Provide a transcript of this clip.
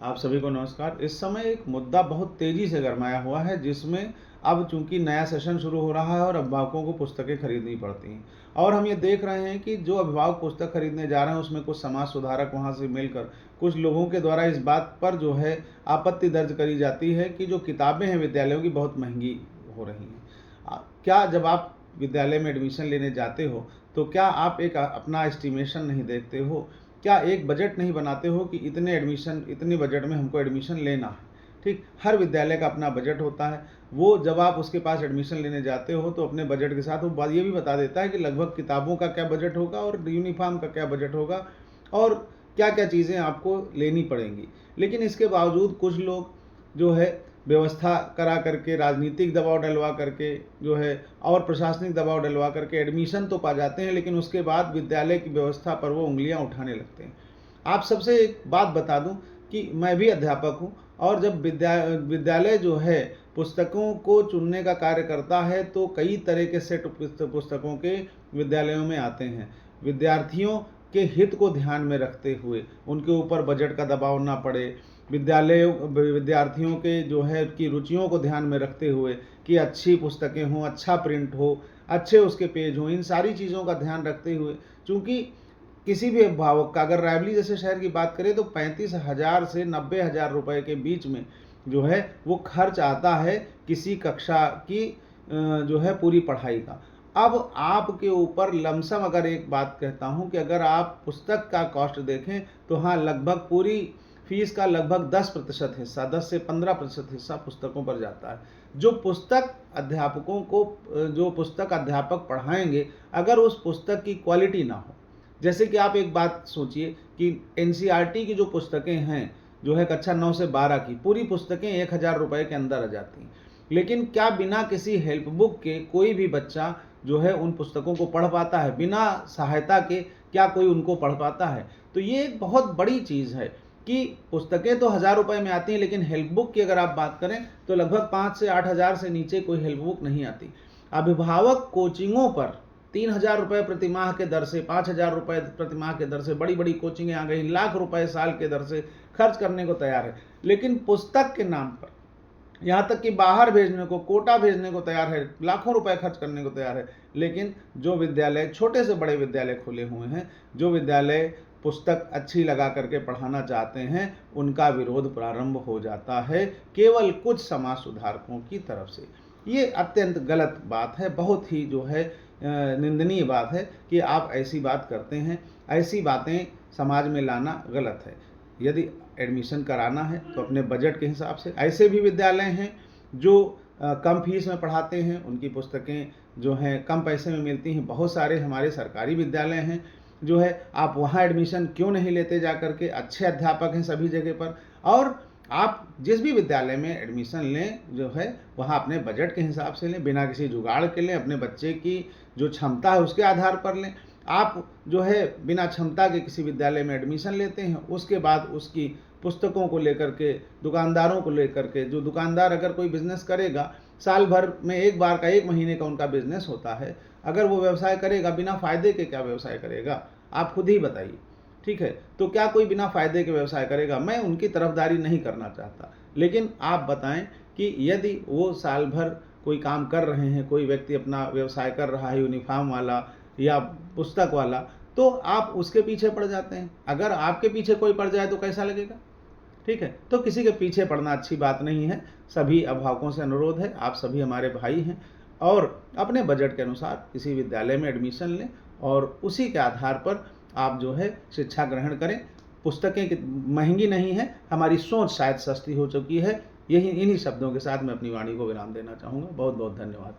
आप सभी को नमस्कार। इस समय एक मुद्दा बहुत तेज़ी से गरमाया हुआ है, जिसमें अब चूंकि नया सेशन शुरू हो रहा है और अभिभावकों को पुस्तकें खरीदनी पड़ती हैं, और हम ये देख रहे हैं कि जो अभिभावक पुस्तक खरीदने जा रहे हैं उसमें कुछ समाज सुधारक वहाँ से मिलकर कुछ लोगों के द्वारा इस बात पर जो है आपत्ति दर्ज करी जाती है कि जो किताबें हैं विद्यालयों की बहुत महंगी हो रही हैं। क्या जब आप विद्यालय में एडमिशन लेने जाते हो तो क्या आप एक अपना एस्टिमेशन नहीं देखते हो? क्या एक बजट नहीं बनाते हो कि इतने बजट में हमको एडमिशन लेना है? ठीक, हर विद्यालय का अपना बजट होता है। वो जब आप उसके पास एडमिशन लेने जाते हो तो अपने बजट के साथ वो बात ये भी बता देता है कि लगभग किताबों का क्या बजट होगा और यूनिफॉर्म का क्या बजट होगा और क्या क्या चीज़ें आपको लेनी पड़ेंगी। लेकिन इसके बावजूद कुछ लोग जो है व्यवस्था करा करके, राजनीतिक दबाव डलवा करके जो है और प्रशासनिक दबाव डलवा करके एडमिशन तो पा जाते हैं, लेकिन उसके बाद विद्यालय की व्यवस्था पर वो उंगलियां उठाने लगते हैं। आप सबसे एक बात बता दूं कि मैं भी अध्यापक हूं, और जब विद्यालय जो है पुस्तकों को चुनने का कार्य करता है तो कई तरह के सेट पुस्तकों के विद्यालयों में आते हैं। विद्यार्थियों के हित को ध्यान में रखते हुए, उनके ऊपर बजट का दबाव ना पड़े, विद्यार्थियों के जो है की रुचियों को ध्यान में रखते हुए कि अच्छी पुस्तकें हों, अच्छा प्रिंट हो, अच्छे उसके पेज हों, इन सारी चीज़ों का ध्यान रखते हुए, चूँकि किसी भी अभिभावक का अगर रायबली जैसे शहर की बात करें तो 35,000 से 90,000 रुपए के बीच में जो है वो खर्च आता है किसी कक्षा की जो है पूरी पढ़ाई का। अब आपके ऊपर लमसम अगर एक बात कहता हूँ कि अगर आप पुस्तक का कॉस्ट देखें तो हाँ, लगभग पूरी फीस का लगभग 10% हिस्सा, 10 से 15% हिस्सा पुस्तकों पर जाता है। जो पुस्तक अध्यापकों को जो पुस्तक अध्यापक पढ़ाएंगे, अगर उस पुस्तक की क्वालिटी ना हो, जैसे कि आप एक बात सोचिए कि एनसीईआरटी की जो पुस्तकें हैं, जो है कक्षा 9 से 12 की पूरी पुस्तकें 1,000 रुपए के अंदर आ जाती हैं, लेकिन क्या बिना किसी हेल्प बुक के कोई भी बच्चा जो है उन पुस्तकों को पढ़ पाता है? बिना सहायता के क्या कोई उनको पढ़ पाता है? तो ये एक बहुत बड़ी चीज़ है कि पुस्तकें तो 1,000 रुपए में आती हैं, लेकिन हेल्प बुक की अगर आप बात करें तो लगभग 5 से 8,000 से नीचे कोई हेल्प बुक नहीं आती। अभिभावक कोचिंगों पर 3,000 रुपये प्रति माह के दर से, 5,000 रुपये प्रति माह के दर से, बड़ी बड़ी कोचिंगें आ गई, लाख रुपए साल के दर से खर्च करने को तैयार है, लेकिन पुस्तक के नाम पर यहाँ तक कि बाहर भेजने को, कोटा भेजने को तैयार है, लाखों रुपए खर्च करने को तैयार है। लेकिन जो विद्यालय, छोटे से बड़े विद्यालय खुले हुए हैं, जो विद्यालय पुस्तक अच्छी लगा करके पढ़ाना चाहते हैं, उनका विरोध प्रारंभ हो जाता है केवल कुछ समाज सुधारकों की तरफ से। ये अत्यंत गलत बात है, बहुत ही जो है निंदनीय बात है कि आप ऐसी बात करते हैं। ऐसी बातें समाज में लाना गलत है। यदि एडमिशन कराना है तो अपने बजट के हिसाब से, ऐसे भी विद्यालय हैं जो कम फीस में पढ़ाते हैं, उनकी पुस्तकें जो हैं कम पैसे में मिलती हैं। बहुत सारे हमारे सरकारी विद्यालय हैं जो है, आप वहाँ एडमिशन क्यों नहीं लेते जा करके? अच्छे अध्यापक हैं सभी जगह पर, और आप जिस भी विद्यालय में एडमिशन लें जो है वहाँ अपने बजट के हिसाब से लें, बिना किसी जुगाड़ के लें, अपने बच्चे की जो क्षमता है उसके आधार पर लें। आप जो है बिना क्षमता के किसी विद्यालय में एडमिशन लेते हैं, उसके बाद उसकी पुस्तकों को लेकर के, दुकानदारों को लेकर के, जो दुकानदार अगर कोई बिजनेस करेगा, साल भर में एक बार का, 1 महीने का उनका बिजनेस होता है, अगर वो व्यवसाय करेगा बिना फायदे के, क्या व्यवसाय करेगा? आप खुद ही बताइए। ठीक है, तो क्या कोई बिना फायदे के व्यवसाय करेगा? मैं उनकी तरफदारी नहीं करना चाहता, लेकिन आप बताएं कि यदि वो साल भर कोई काम कर रहे हैं, कोई व्यक्ति अपना व्यवसाय कर रहा है यूनिफॉर्म वाला या पुस्तक वाला, तो आप उसके पीछे पड़ जाते हैं। अगर आपके पीछे कोई पड़ जाए तो कैसा लगेगा? ठीक है, तो किसी के पीछे पड़ना अच्छी बात नहीं है। सभी अभिभावकों से अनुरोध है, आप सभी हमारे भाई हैं, और अपने बजट के अनुसार किसी विद्यालय में एडमिशन लें और उसी के आधार पर आप जो है शिक्षा ग्रहण करें। पुस्तकें महंगी नहीं हैं, हमारी सोच शायद सस्ती हो चुकी है। इन्हीं शब्दों के साथ मैं अपनी वाणी को विराम देना चाहूँगा। बहुत बहुत धन्यवाद।